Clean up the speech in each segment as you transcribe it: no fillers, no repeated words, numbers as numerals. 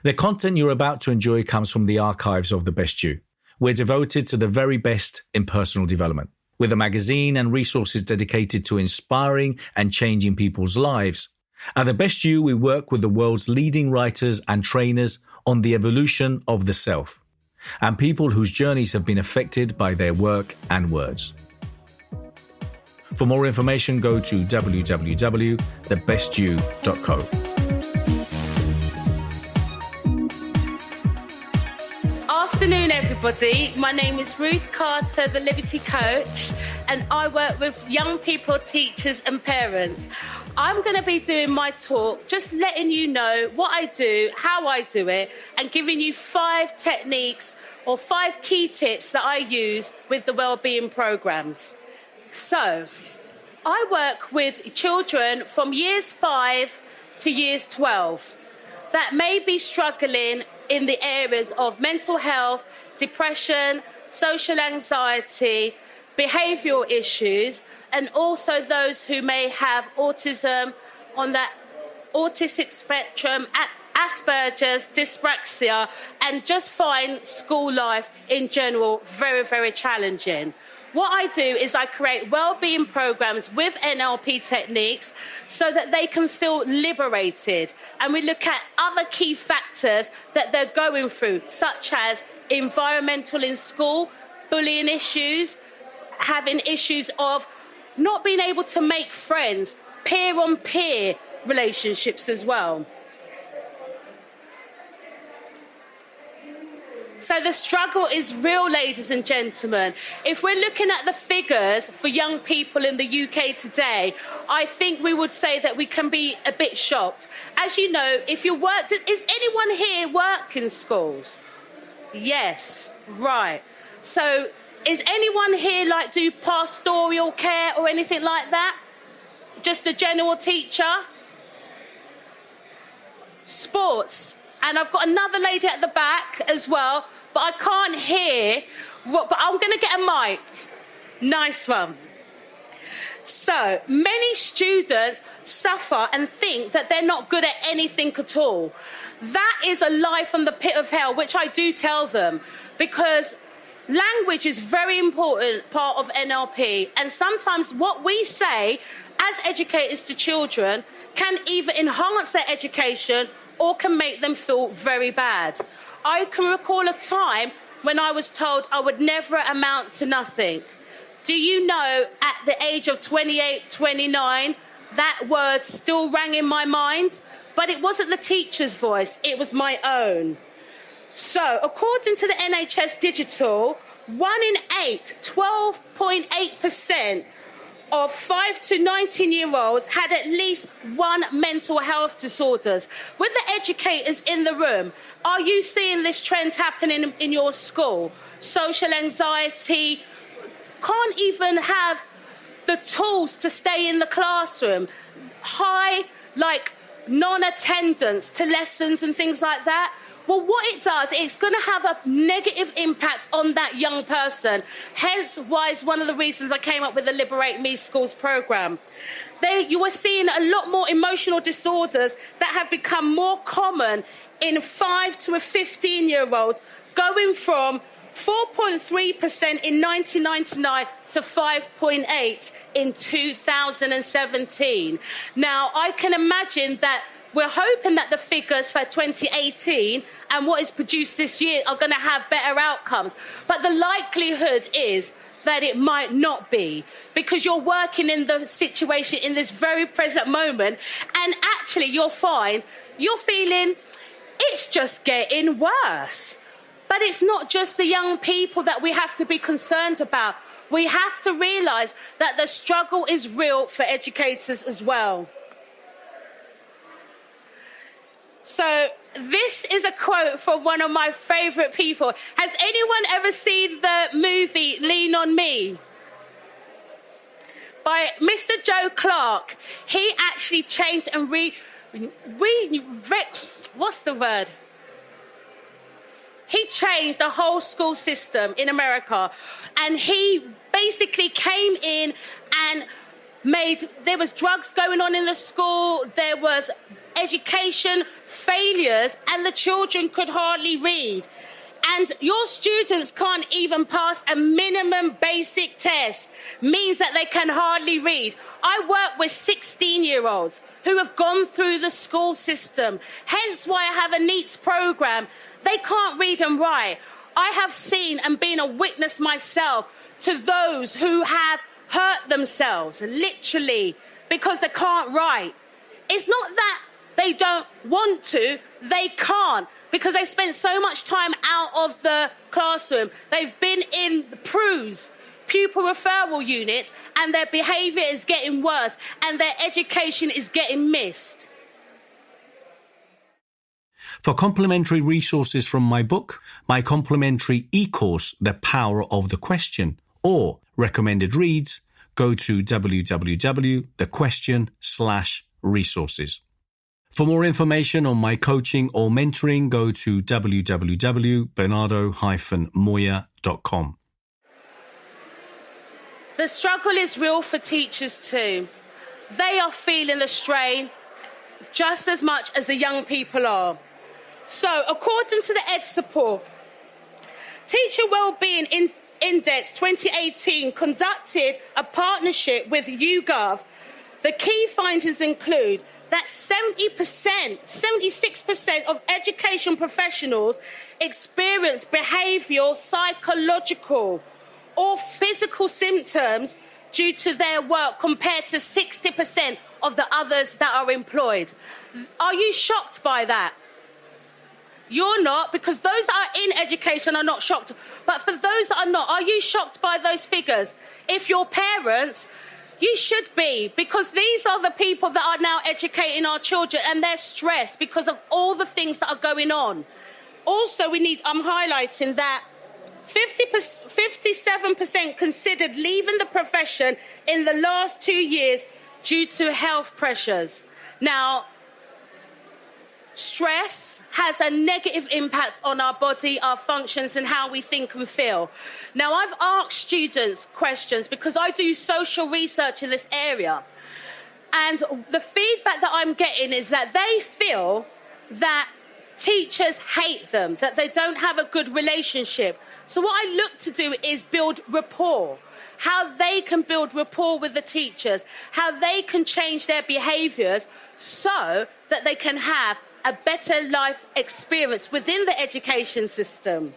The content you're about to enjoy comes from the archives of The Best You. We're devoted to the very best in personal development. With a magazine and resources dedicated to inspiring and changing people's lives, at The Best You, we work with the world's leading writers and trainers on the evolution of the self, and people whose journeys have been affected by their work and words. For more information, go to www.thebestyou.co. Afternoon, everybody. My name is Ruth Carter, the Liberty Coach, and I work with young people, teachers and parents. I'm going to be doing my talk, just letting you know what I do, how I do it, and giving you 5 techniques or 5 key tips that I use with the wellbeing programs. So, I work with children from years 5 to years 12 that may be struggling in the areas of mental health, depression, social anxiety, behavioural issues, and also those who may have autism on that autistic spectrum, Asperger's, dyspraxia, and just find school life in general very, very challenging. What I do is I create wellbeing programs with NLP techniques so that they can feel liberated. And we look at other key factors that they're going through, such as environmental in school, bullying issues, having issues of not being able to make friends, peer-on-peer relationships as well. So the struggle is real, ladies and gentlemen. If we're looking at the figures for young people in the UK today, I think we would say that we can be a bit shocked. As you know, if you work, is anyone here work in schools? Yes, right. So is anyone here do pastoral care or anything like that? Just a general teacher? Sports. And I've got another lady at the back as well, but I can't hear. But I'm going to get a mic. Nice one. So, many students suffer and think that they're not good at anything at all. That is a lie from the pit of hell, which I do tell them, because language is a very important part of NLP, and sometimes what we say as educators to children can either enhance their education or can make them feel very bad. I can recall a time when I was told I would never amount to nothing. Do you know, at the age of 28, 29, that word still rang in my mind? But it wasn't the teacher's voice, it was my own. So, according to the NHS Digital, 1 in 8, 12.8%, of 5 to 19-year-olds had at least one mental health disorders. With the educators in the room, are you seeing this trend happening in your school? Social anxiety, can't even have the tools to stay in the classroom. High, non-attendance to lessons and things like that. Well, what it does, it's going to have a negative impact on that young person. Hence why it's one of the reasons I came up with the Liberate Me Schools programme. You are seeing a lot more emotional disorders that have become more common in 5 to 15-year-olds, going from 4.3% in 1999 to 5.8% in 2017. Now, I can imagine that we're hoping that the figures for 2018 and what is produced this year are going to have better outcomes. But the likelihood is that it might not be, because you're working in the situation in this very present moment, and actually you'll find you're feeling it's just getting worse. But it's not just the young people that we have to be concerned about. We have to realise that the struggle is real for educators as well. So this is a quote from one of my favourite people. Has anyone ever seen the movie Lean on Me? By Mr. Joe Clark. He actually changed and what's the word? He changed the whole school system in America. And he basically came in and there was drugs going on in the school, there was education failures and the children could hardly read. And your students can't even pass a minimum basic test, means that they can hardly read. I work with 16-year-olds who have gone through the school system, hence why I have a NEETS program. They can't read and write. I have seen and been a witness myself to those who have hurt themselves, literally, because they can't write. It's not that they don't want to, they can't, because they spent so much time out of the classroom. They've been in PRUs, pupil referral units, and their behaviour is getting worse and their education is getting missed. For complimentary resources from my book, my complimentary e-course, The Power of the Question, or recommended reads, go to www.thequestion.com/resources. For more information on my coaching or mentoring, go to www.bernardo-moya.com. The struggle is real for teachers too. They are feeling the strain just as much as the young people are. So, according to the EdSupport, Teacher Wellbeing Index 2018 conducted a partnership with YouGov. The key findings include that 76% of education professionals experience behavioural, psychological or physical symptoms due to their work compared to 60% of the others that are employed. Are you shocked by that? You're not, because those that are in education are not shocked. But for those that are not, are you shocked by those figures? If you're parents, you should be, because these are the people that are now educating our children and they're stressed because of all the things that are going on. Also, I'm highlighting that 57% considered leaving the profession in the last 2 years due to health pressures. Now, stress has a negative impact on our body, our functions, and how we think and feel. Now, I've asked students questions because I do social research in this area. And the feedback that I'm getting is that they feel that teachers hate them, that they don't have a good relationship. So what I look to do is build rapport. How they can build rapport with the teachers, how they can change their behaviours so that they can have a better life experience within the education system.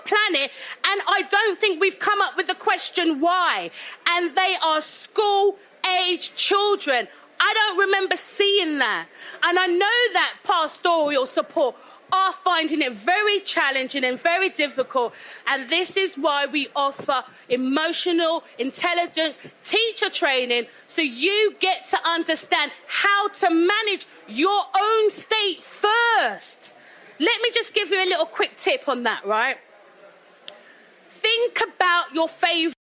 planet, and I don't think we've come up with the question why. And they are school-age children. I don't remember seeing that. And I know that pastoral support are finding it very challenging and very difficult. And this is why we offer emotional intelligence teacher training, so you get to understand how to manage your own state first. Let me just give you a little quick tip on that, right? Think about your favorite